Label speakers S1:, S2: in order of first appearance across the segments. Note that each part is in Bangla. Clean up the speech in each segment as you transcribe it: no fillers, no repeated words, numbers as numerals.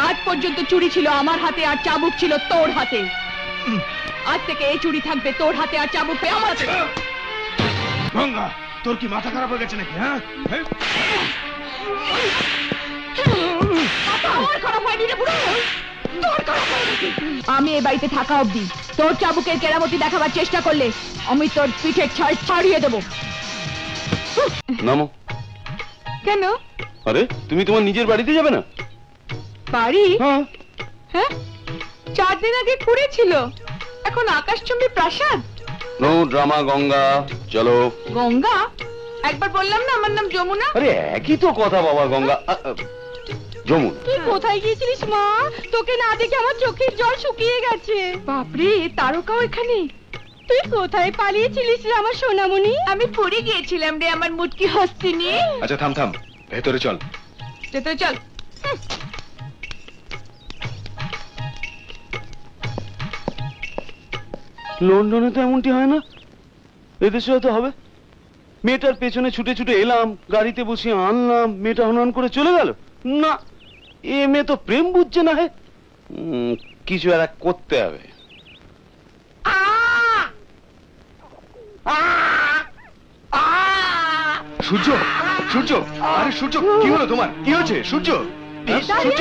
S1: আজ পর্যন্ত চুরি ছিল আমার হাতে আর চাবুক ছিল তোর হাতে। আজ থেকে এই চুরি থাকবে তোর হাতে আর চাবুক আমার হাতে।
S2: গঙ্গা, তোর কি মাথা খারাপ হয়ে গেছে নাকি? হ্যাঁ,
S1: আমি এই বাড়িতে থাকা অবধি তোর চাবুকের কেরামতি দেখাবার চেষ্টা করলে আমি তোর পিঠের ছাল ছাড়িয়ে দেবো।
S3: নামো।
S1: কেন?
S3: আরে তুমি তোমার নিজের বাড়িতে যাবে না?
S1: বাড়ি? হ্যাঁ, 4 দিন আগে খুঁড়েছিল, এখন আকাশচুম্বী প্রাসাদ।
S3: নো ড্রামা গঙ্গা, চলো।
S1: গঙ্গা? একবার বললাম না আমার নাম যমুনা।
S3: আরে একই তো কথা বাবা, গঙ্গা যমুনা।
S1: তুই কোথায় গিয়েছিলিস মা? তোকে না দেখে আমার চোখের জল শুকিয়ে গেছে। বাপরে, তারকাও এখানে। তুই কোথায় পালিয়েছিলিস রে আমার সোনামণি? আমি পুরী গিয়েছিলাম রে আমার মুটকি হস্তিনি।
S2: আচ্ছা থাম থাম, ভেতরে চল।
S1: ভেতরে চল।
S3: লন্ডনে তো এমনটি হয় না, এদেশে হয়তো হবে। মেয়েটার পেছনে ছুটে ছুটে এলাম, গাড়িতে বসিয়ে আনলাম, মেয়েটা হনন করে চলে গেল। না, এ মেয়ে তো প্রেম বুঝছে না। হে, কিছু একটা করতে হবে।
S2: সূর্য, সূর্য, আরে সূর্য, কি হলো তোমার? কি হয়েছে সূর্য? সূর্য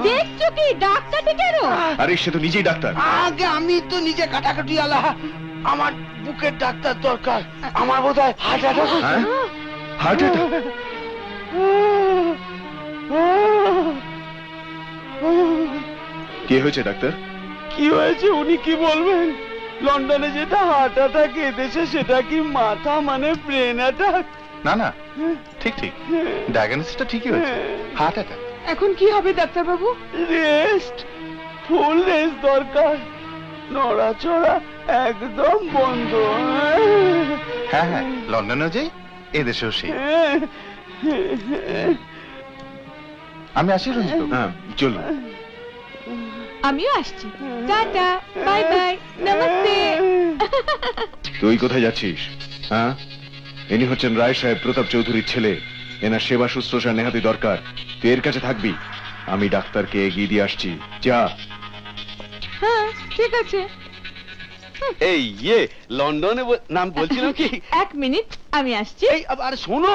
S1: দেখছো কি? ডাক্তারটি কেন?
S2: আরে সে তো নিজেই ডাক্তার।
S4: আগে আমি তো নিজে কাটাকাটি আলা, আমার বুকের ডাক্তার দরকার। আমার বোধহয় হার্ট অ্যাটাক।
S2: হ্যাঁ, হার্ট অ্যাটাক? কি হয়েছে ডাক্তার?
S3: কি হয়েছে উনি কি বলবেন? লন্ডনে যেটা হার্ট অ্যাটাক, এদেশে সেটা কি মাথা মানে ব্রেন অ্যাটাক?
S2: না না, ঠিক ঠিক, ডায়াগনোসিসটা ঠিকই হয়েছে, হার্ট অ্যাটাক।
S1: এখন কি হবে ডাক্তার বাবু?
S3: রেস্ট, ফুল রেস্ট দরকার। নড়াচড়া একদম বন্ধ।
S2: হ্যাঁ হ্যাঁ, লন্ডনেও যাই, এদেশেও সেই। আমি আসি রঞ্জিত। হ্যাঁ চলুন।
S1: আমিও আসছি। Tata, bye bye, namaste.
S2: তুই কোথায় যাচ্ছিস? হ্যাঁ, ইনি হচ্ছেন রায় সাহেব প্রতাপ চৌধুরীর ছেলে। এনার সেবা শুশ্রূষা নেহাতি দরকার। তুই এর কাছে থাকবি, আমি ডাক্তারকে এগিয়ে দিয়ে আসছি। যা।
S1: হ্যাঁ ঠিক আছে।
S3: এই লন্ডনে নাম বলছিলাম কি?
S1: 1 মিনিট, আমি আসছি।
S3: এই আরে শোনো,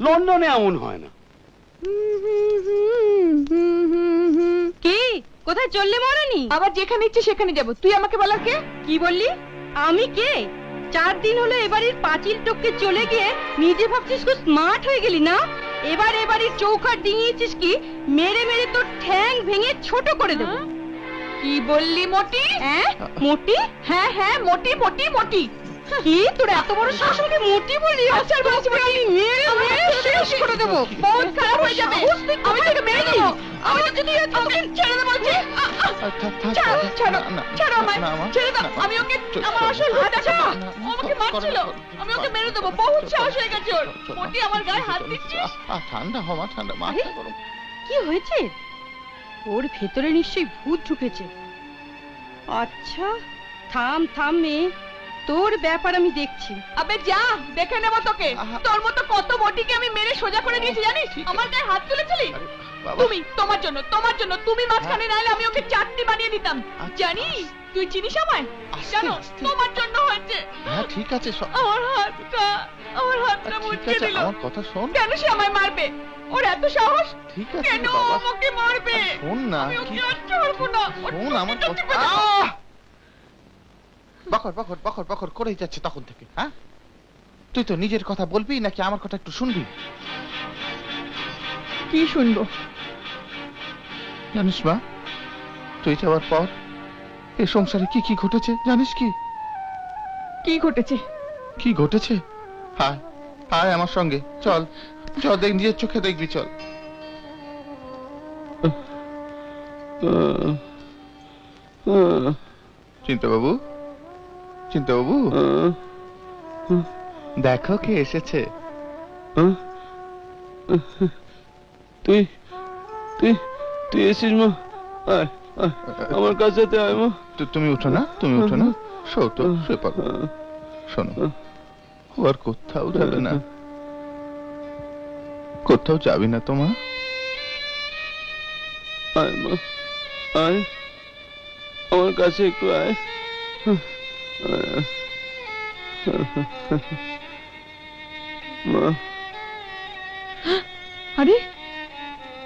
S3: লন্ডনে এমন হয় না।
S1: কি? কোথায় চললে মরনি? আবার যেখানে ইচ্ছে সেখানে যাব। তুই আমাকে বলার কে? কি বললি? আমি কে? 4 দিন হলো এবাড়ির পাঁচিল টপকে চলে গিয়ে নিজে ভাবছিস খুব স্মার্ট হয়ে গেলি না? এবার এবাড়ির চৌকাঠ ডিঙিয়েছিস কি মেরে মেরে তোর ঠ্যাং ভেঙে ছোট করে দেব। কি বললি মোটি? হ্যাঁ মোটি? হ্যাঁ হ্যাঁ মোটি মোটি মোটি। কি তোর এত বড় শাশুড়িকে মোটি বলি? আচ্ছা বলছি আমি মেরে মেরে শেষ করে দেব। বহুত খারাপ হয়ে যাবে। আমি তোকে মেরে দেব। আমি যদি তোকে ছেড়ে দেব বলছি। ছাড়ো ছাড়ো ছাড়ো আমায়, ছেড়ে দাও। আমি ওকে, আমার আসল হাত আছে, ও আমাকে মারছিল, আমি ওকে মেরে দেব। বহুত সাহস হয়ে গেছে ওর। মোটি আমার গায়ে হাত দিচ্ছিস?
S4: ঠান্ডা হওয়া, ঠান্ডা মাথা গরম।
S1: কি হয়েছে? ওর ভেতরে নিশ্চয়ই ভূত ঢুকেছে। আচ্ছা থাম থাম মেয়ে, তোর ব্যাপার আমি দেখছি। আবে যা, দেখে নেব তোকে। তোর মতো কত বটিকে আমি মেরে সোজা করে দিয়েছি জানিস? আমার গায়ে হাত তুলেছিলি তুমি। তোমার জন্য তুমি মাঝখানে নাইলে আমি ওকে চাটনি বানিয়ে দিতাম। জানিস তুই চিনিস আমায়? জানো তোমার জন্য হয়েছে।
S4: হ্যাঁ ঠিক আছে,
S1: আমার হাতটা মুচকে দিল।
S4: আমার কথা শোন।
S1: কেন সে আমায় মারবে? ওর এত সাহস?
S4: ঠিক আছে
S1: কেন আমাকে মারবে?
S4: শোন না,
S1: আমি ওকে আর ছাড়বো না।
S4: শোন আমার কথা। বকর বকর বকর বকর করেই যাচ্ছে তখন থেকে। হ্যাঁ, তুই তো নিজের কথা বলবি নাকি আমার কথা একটু শুনবি?
S1: কি শুনবো?
S4: জানিস মা, তুই যাওয়ার পর এই সংসারে কি কি ঘটেছে জানিস? কি
S1: কি ঘটেছে?
S4: কি ঘটেছে? হায় হায় আমার সঙ্গে চল, চল দেখ, নিজের চোখে দেখবি, চল। চিন্তাবাবু, চিন্তাবাবু, দেখো কে এসেছে।
S3: তুই তুই তুই এসিস মা? আমার কাছে আয় মা।
S4: তুমি উঠো না, তুমি উঠো না, শো তো, শুয়ে পড়ো। শোনো, ও আর কোথাও যাবে না।
S5: কোথাও যাবি না তোমা?
S3: আয় মা, আয় আমার কাছে একটু আয়। মা,
S1: আরে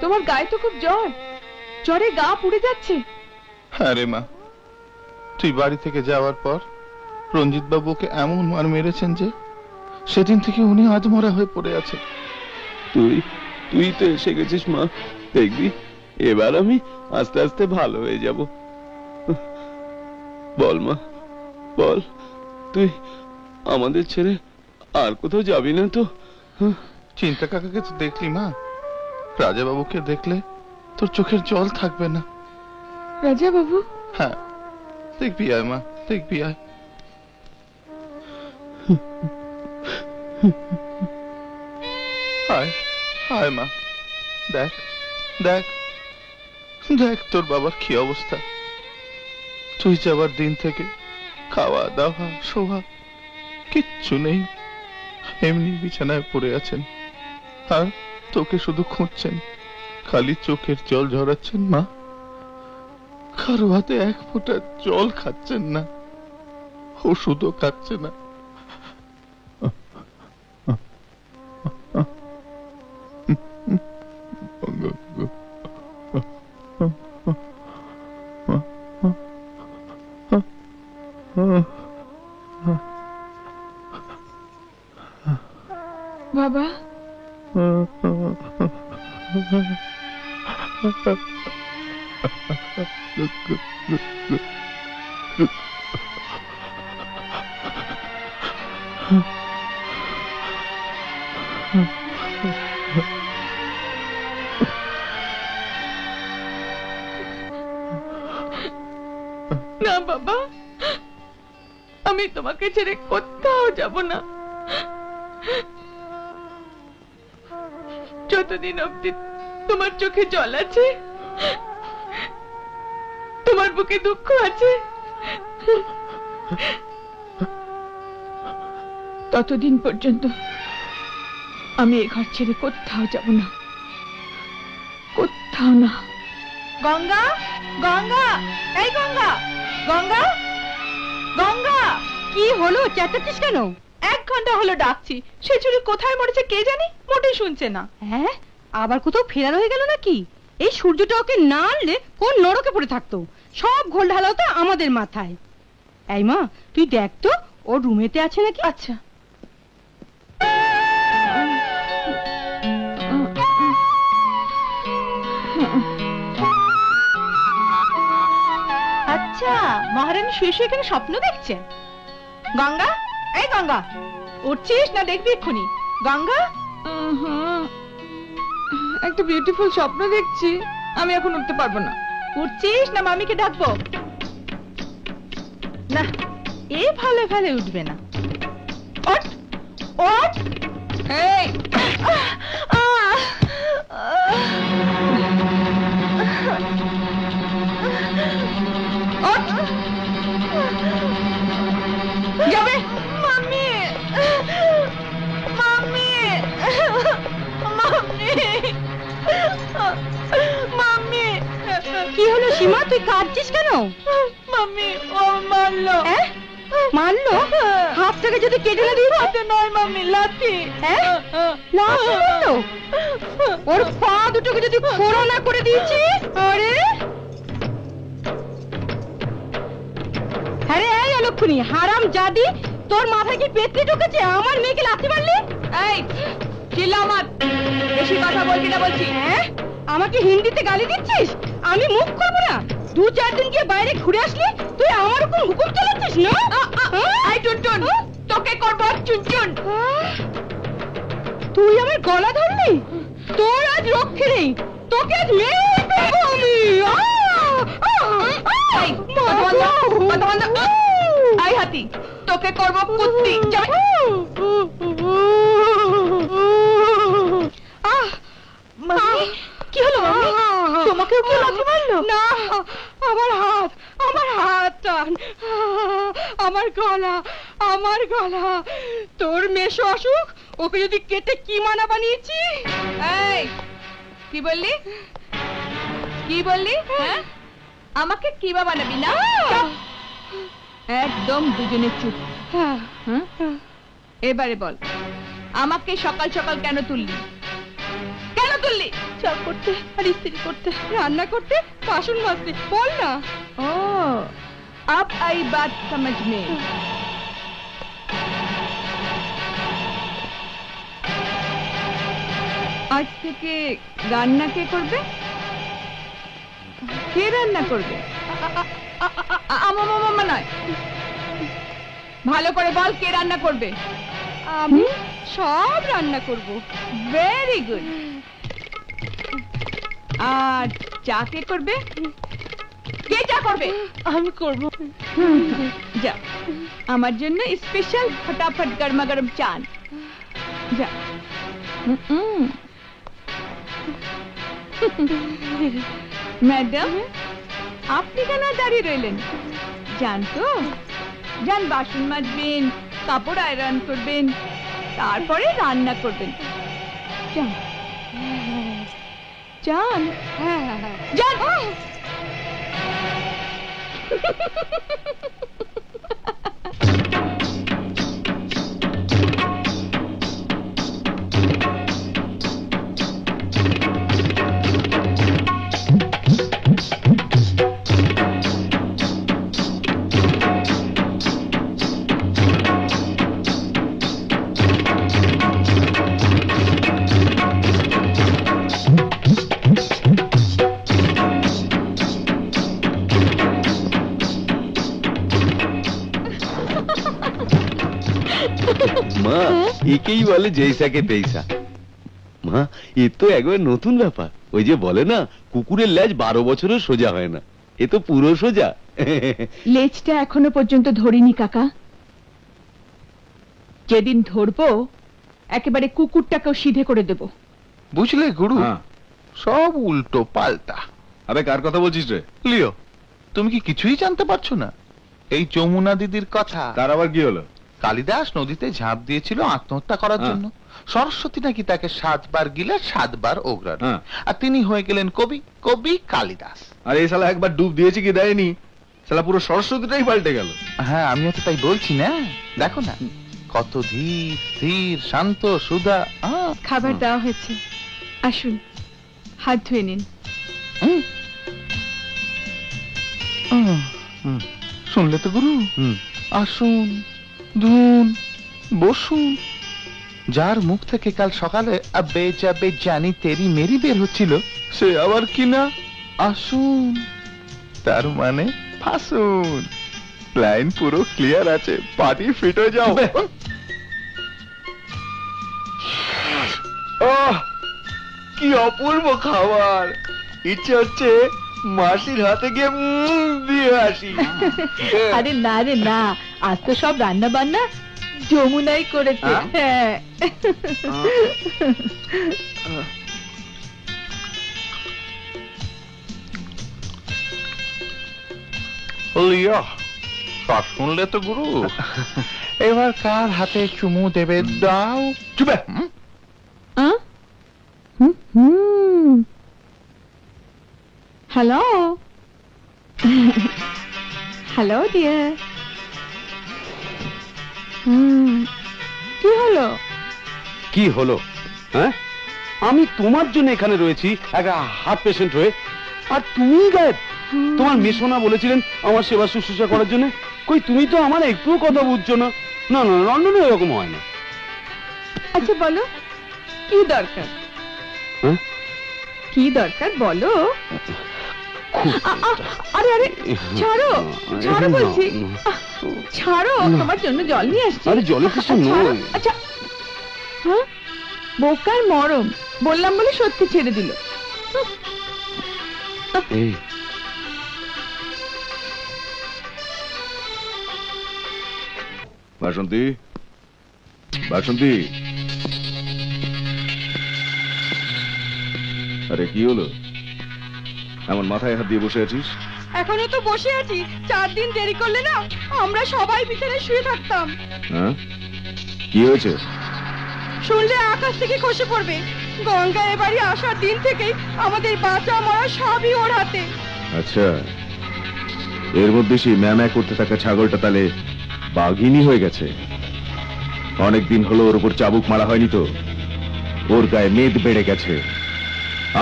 S1: তোমার গায়ে তো খুব জ্বর, জ্বরে গা পুড়ে যাচ্ছে।
S5: হ্যাঁ রে মা, তুই বাড়ি থেকে যাওয়ার পর রঞ্জিত বাবুকে এমন মার মেরেছেন যে সেদিন থেকে উনি আধমরা হয়ে পড়ে আছে।
S3: তুই তো এসে গেছিস মা, দেখবি এবার আমি আস্তে আস্তে ভালো হয়ে যাব। বল মা, বল, তুই আমাদের ছেড়ে আর কোথাও যাবি না তো?
S5: চিন্তা কাকাকে তো দেখলি মা, রাজা বাবুকে দেখলে তোর চোখের জল থাকবে না।
S1: রাজা বাবু?
S5: হ্যাঁ, দেখবি আয় মা, দেখবি আয়। আয় আয় মা, দেখ দেখ দেখ তোর বাবার কি অবস্থা। তুই যাবার দিন থেকে খাওয়া দাওয়া শোয়া কিচ্ছু নেই, এমনি বিছানায় পড়ে আছেন আর তোকে শুধু খুঁজছেন, খালি চোখের জল ঝরাচ্ছেন মা। কারো হাতে এক ফোঁটা জল খাচ্ছেন না, ওষুধও খাচ্ছে না।
S1: বাবা, না বাবা, আমি তোমাকে ছেড়ে কোথাও যাব না। যতদিন অবধি তোমার চোখে জল আছে, তোমার বুকে দুঃখ আছে, ততদিন পর্যন্ত আমি এই ঘর ছেড়ে কোথাও যাব না, কোথাও না। গঙ্গা, গঙ্গা, এই গঙ্গা, গঙ্গা, গঙ্গা, কি হলো? চেঁচাচ্ছিস কেন? 1 ঘন্টা হলো ডাকছি, সে চুরি কোথায় মরেছে কে জানি, মোটেই শুনছে না। হ্যাঁ, আবার কোথাও ফেরার হয়ে গেল নাকি? এই সূর্যটা ওকে না আনলে কোন নরকে পড়ে থাকতো। সব ঘোল ঢালাও তো আমাদের মাথায়। এই মা, তুই দেখ তো ওর রুমেতে আছে নাকি। আচ্ছা। আচ্ছা, মহারানী শুয়ে শুয়ে এখানে স্বপ্ন দেখছেন। গঙ্গা, এই গঙ্গা, উঠছিস না দেখবি এক্ষুনি? গঙ্গা, একটা বিউটিফুল স্বপ্ন দেখছি, আমি এখন উঠতে পারবো না। উঠছিস না মামিকে ডাকবো? না, এ ভালো ভালো উঠবে না। ওঠ, ওঠ, এই যাবে। Mummy, mummy, mummy, mummy. কি হলো সীমা, তুই কাঁদছিস কেন? মাম্মি, ও মারলো। মারলো? হাতটাকে যদি কেটে না দিই? হাতে নয় মাম্মি, লাঠি। লাঠি মারলো? ওর পা দুটোকে যদি খোড়া না করে দিয়েছি? আরে আরে এই অলক্ষণী হারাম জাদি, তোর মাথায় কি পেত্রি ঢুকেছে? আমার মেয়েকে লাথি মারলি? এই চিল্লাও মত, বেশি কথা বলবি না বলছি। হ্যাঁ, আমাকে হিন্দিতে গালি দিচ্ছিস? আমি মুখ করবো না? 2-4 দিন গিয়ে বাইরে ঘুরে আসলি, তুই আমার উপর হুকুম চালাচ্ছিস না? আই টুনটুন, তোকে করবো চুনচুন। তুই আমার গলা ধরলি? তোর আজ রক্ষে নেই, তোকে আজ মেরে ফেলবো আমি। আই হাতি, তোকে করবো কুত্তি। কি হলো মাম্মি? তোমাকেও কি লাথি মারলো? না, আমার হাত, আমার হাত টান, আমার গলা, আমার গলা। তোর মেশো আসুক, ওকে যদি কেটে কি মানা বানিয়েছি। এই কি বললি, কি বললি? হ্যাঁ, আমাকে কিবা বানাবি না? একদম দুজনে চুপ। এবারে বল, আমাকে সকাল সকাল কেন তুললি? কেন তুললি? চা করতে আর ইস্ত্রি করতে, রান্না করতে, বাসন মাজতে। বল না। ও अब आई बात समझ में। আজ থেকে রান্না কে করবে? কে রান্না করবে? মামা নয়, ভালো করে বল, কে রান্না করবে? আমি সব রান্না করব। Very good. আর চা কে করবে? কে চা করবে? আমি করব। যা, আমার জন্য স্পেশাল ফটাফট গরমা গরম চা যা। ম্যাডাম, আপনি কেন দাঁড়িয়ে রইলেন? যান তো, যান বাসন মাজবেন, কাপড় আয়রন করবেন, তারপরে রান্না করবেন। যান যান যান।
S3: মা, একেই বলে জৈসাকে তেইসা। মা, এ তো একবার নতুন ব্যাপার। ওই যে বলে না, কুকুরের লেজ 12 বছরও সোজা হয় না, এ তো পুরো সোজা।
S1: লেজটা এখনো পর্যন্ত ধরিনি কাকা। যেদিন ধরবো একেবারে কুকুরটাকেও সিধে করে দেব।
S5: বুঝলে গুরু,
S2: হ্যাঁ।
S5: সব উল্টো পাল্টা।
S2: আবে কার কথা বলছিস রে?
S5: লিও, তুমি কি কিছুই জানতে পারছো না? এই যমুনা দিদির কথা।
S2: তার আবার কি হলো?
S5: কালিদাস নদীতে ঝাঁপ দিয়েছিল আত্মহত্যা করার জন্য। সরস্বতী নাকি তাকে 7 বার গিলে 7 বার ওগ্রান, আর তিনি হয়ে গেলেন কবি, কবি কালিদাস।
S2: আর এই শালা একবার ডুব দিয়েছে কি দেয়নি, শালা পুরো সরস্বতীটাই পাল্টে গেল।
S5: হ্যাঁ, আমিও তো তাই বলছি না। দেখো না, কত ধীর স্থির শান্ত সুধা।
S1: খাবার দেওয়া হয়েছে, আসুন হাত ধুয়ে নিন।
S5: শুনলে তো গুরু, আসুন, ধুন, বসুন। যার মুখ থেকে কাল সকালে আবে যাবে জানি তেরি মেরি বের হচ্ছিল, সে আবার কি না আসুন, তার মানে ফাসুন। লাইন পুরো ক্লিয়ার আছে, পার্টি ফিট হয়ে যাও।
S3: কি অপূর্ব খাবার! ইচ্ছে হচ্ছে মাসির হাতে গিয়ে দিয়ে আসি।
S1: আরে না রে না, আজ তো সব রান্না বান্না যমুনাই করেছে। হ্যাঁ,
S5: লিয়া, সব শুনলে তো গুরু। এবার কার হাতে চুমু দেবে দাও। চুপে।
S1: Hello hello dear. কি হলো?
S3: কি হলো? হ্যাঁ, আমি তোমার জন্য এখানে রয়েছি একটা হার্ট পেশেন্ট হয়ে, আর তুমি গায়েব। তোমার মেশোনা বলেছিলেন আমার সেবা শুশ্রূষা করার জন্য। কই, তুমি তো আমার একটু কথা বুঝছো না। না না, লন্ডনে এরকম হয় না।
S1: আচ্ছা বলো, কি দরকার?
S3: হ্যাঁ,
S1: কি দরকার বলো। আরে আরে, ছাড়ো ছাড়ো বলছি, ছাড়ো। তোমার জন্য জল নিয়ে আসছি।
S3: আরে জলে কিছু নয়।
S1: আচ্ছা, হ্যাঁ, বোকার মরম বললাম বলে সত্যি ছেড়ে দিল।
S3: এই
S2: বাসন্তী, বাসন্তী, আরে কি হলো? এমন মাথায় হাত দিয়ে বসে আছিস?
S1: এখনো তো বসে আছি। 4 দিন দেরি করলে না আমরা সবাই ভিতরে শুয়ে থাকতাম।
S2: হ্যাঁ, কি হয়েছে?
S1: শুনলে আকাশ থেকে খসে পড়বে। গঙ্গা এবারে আসার দিন থেকেই আমাদের বাঁচা মরা সবই ওর হাতে।
S2: আচ্ছা, এর মধ্যে সেই ম্যামা করতে থাকা ছাগলটা তাহলে বাঘিনী হয়ে গেছে। অনেকদিন হলো ওর উপর চাবুক মারা হয়নি তো? ওর গায়ে মেদ বেড়ে গেছে।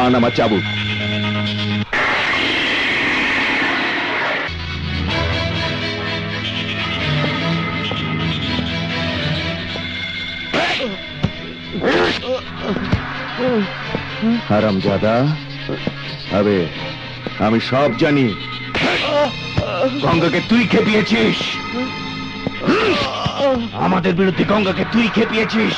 S2: আন আমার চাবুক। হারামজাদা, আবে আমি সব জানি। গঙ্গাকে তুই খেপিয়েছিস, আমাদের বিরুদ্ধে গঙ্গাকে তুই খেপিয়েছিস।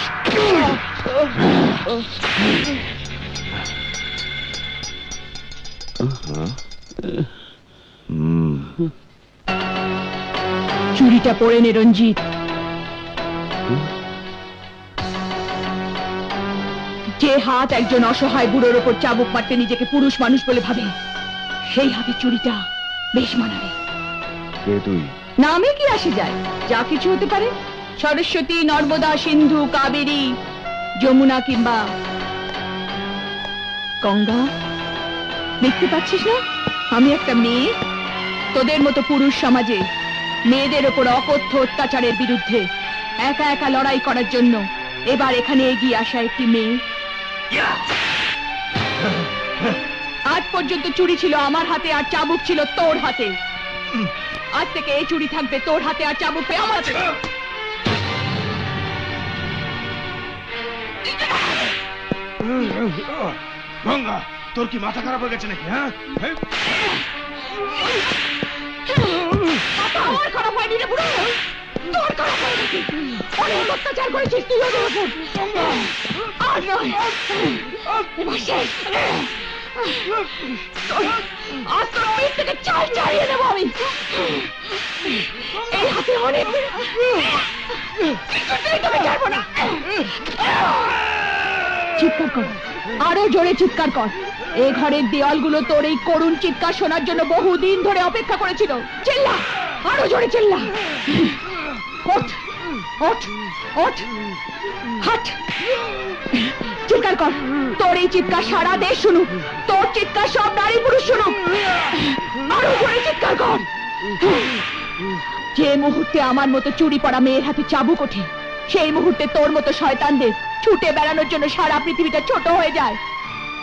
S1: চুরিটা পরে নে রঞ্জিত। যে হাত একজন অসহায় বুড়োর ওপর চাবুক মারতে নিজেকে পুরুষ মানুষ বলে ভাবে, সেই হাতে চুরিটা বেশ মানাবে।
S2: কে তুই?
S1: নামে কি আসে যায়? যা কিছু হতে পারে। সরস্বতী, নর্মদা, সিন্ধু, কাবেরী, যমুনা কিংবা গঙ্গা। দেখতে পাচ্ছিস না আমি একটা মেয়ে? তোদের মতো পুরুষ সমাজে মেয়েদের ওপর অকথ্য অত্যাচারের বিরুদ্ধে একা একা লড়াই করার জন্য এবার এখানে এগিয়ে আসা একটি মেয়ে। আজ পর্যন্ত চুরি ছিল আমার হাতে আর চাবুক ছিল তোর হাতে। আজ থেকে এই চুরি থাকবে তোর হাতে আর চাবুক আমার হাতে।
S2: গঙ্গা, তোর কি মাথা খারাপ হয়ে গেছে নাকি? হ্যাঁ,
S1: মাথা আমার খারাপ হয়নি রে বুড়ো, তোর খারাপ হয়ে গেছে। অনেক অত্যাচার করেছিস তুই ওদের উপর। আর নয়, এবার শেষ। আজ তোর পেট থেকে চাল চালিয়ে দেবো আমি। এই হাতে অনেক তোকে ছাড়বো না। চিৎকার কর, আরো জোরে চিৎকার কর। এ ঘরের দেওয়ালগুলো তোর এই করুণ চিৎকার শোনার জন্য বহুদিন ধরে অপেক্ষা করেছিল। চিল্লা, আরো জোরে চিল্লা। ওঠ, ওঠ, ওঠ, হাট। চিৎকার কর, তোর এই চিৎকার সারা দেশ শুনুক, তোর চিৎকার সব নারী পুরুষ শুনুক। আরো জোরে চিৎকার কর। যে মুহূর্তে আমার মতো চুরি পড়া মেয়ের হাতে চাবুক ওঠে, সেই মুহূর্তে তোর মতো শয়তানদের ছুটে বেড়ানোর জন্য সারা পৃথিবীটা ছোট হয়ে যায়।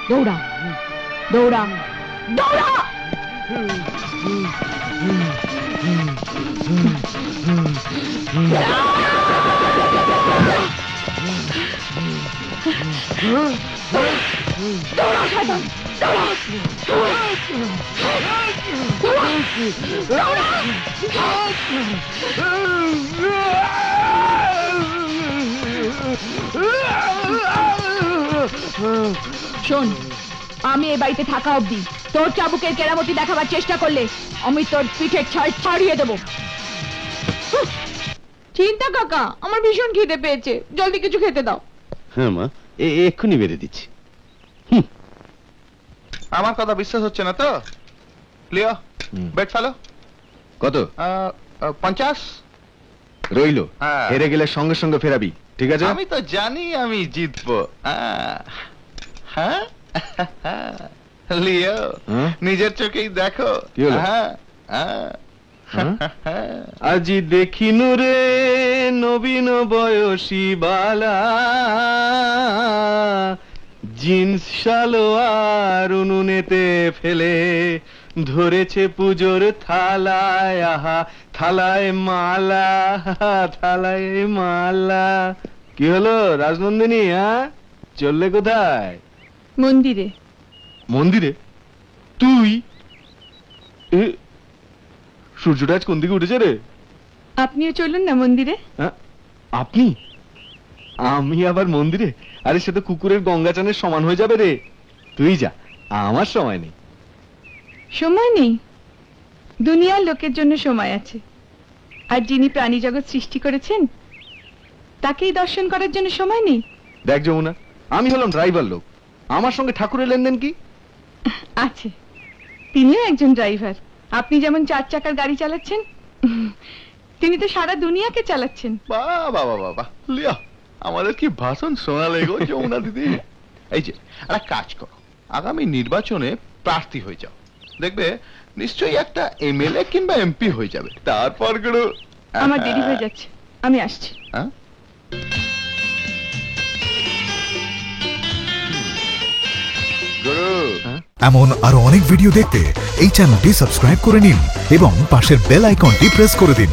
S1: দৌড়া, দৌড়া, দৌড়া। দৌড়া শয়তান, দৌড়া, দৌড়া, শোন, আমি এই বাড়িতে থাকা অবধি তোর চাবুকের কেরামতি দেখাবার চেষ্টা করলে আমি তোর পিঠের ছাল ছাড়িয়ে দেবো। চিন্তা কাকা, আমার ভীষণ খিদে পেয়েছে, জলদি কিছু খেতে দাও।
S3: হ্যাঁ মা, এক্ষুনি বেড়ে দিচ্ছি।
S5: আমার কথা বিশ্বাস হচ্ছে না তো? লিও, বেড ফেলো।
S2: কত?
S5: 50।
S2: রইলো,
S5: হ্যাঁ।
S2: হেরে গেলে সঙ্গে সঙ্গে ফেরাবি, ঠিক আছে?
S5: আমি তো জানি আমি জিতবো। হ্যাঁ, লিও,
S2: হ্যাঁ?
S5: নিজের চোখেই দেখো।
S2: কি হলো?
S5: হ্যাঁ,
S3: আজি দেখিনু রে নবীন বয়সী বালা, জিন্স সালোয়ার উনুনেতে ফেলে ধরেছে পুজোর থালায়। আহা, থালায় মালা, থালায় মালা। কি হলো রাজনন্দিনী? হ্যাঁ, চললে কোথায়?
S1: মন্দিরে।
S3: মন্দিরে? তুই? সূর্যটা আজ কোন দিকে উঠেছে রে?
S1: আপনিও চলুন না মন্দিরে।
S3: আপনি? আমি আবার মন্দিরে? আরে সে তো কুকুরের গঙ্গাচানের সমান হয়ে যাবে রে। তুই যা, আমার সময় নেই।
S1: সময় নেই? দুনিয়ার লোকের জন্য সময় আছে, আর যিনি প্রাণী জগৎ সৃষ্টি করেছেন তাকেই দর্শন করার জন্য সময় নেই।
S3: দেখ যমুনা, আমি হলাম ড্রাইভার লোক, আমার সঙ্গে ঠাকুরের লেনদেন কি
S1: আছে? তিনিও একজন ড্রাইভার। আপনি যেমন 4 চাকার গাড়ি চালাচ্ছেন, তিনি তো সারা দুনিয়াকে চালাচ্ছেন।
S5: বাবা বাবা বাবা, লিও, আমাদের কি ভাষণ শোনালে গো যমুনা দিদি। এই যে একটা কাজ করো, আগামী নির্বাচনে প্রার্থী হয়ে যাও, দেখবে নিশ্চয়ই একটা এমএলএ কিংবা এমপি হয়ে যাবে। তারপর গুলো
S1: আমার দেরি হয়ে যাচ্ছে, আমি আসছি।
S5: হ্যাঁ? গুরু,
S6: এমন আরো অনেক ভিডিও দেখতে এই চ্যানেলটি সাবস্ক্রাইব করে নিন এবং পাশের বেল আইকনটি প্রেস করে দিন।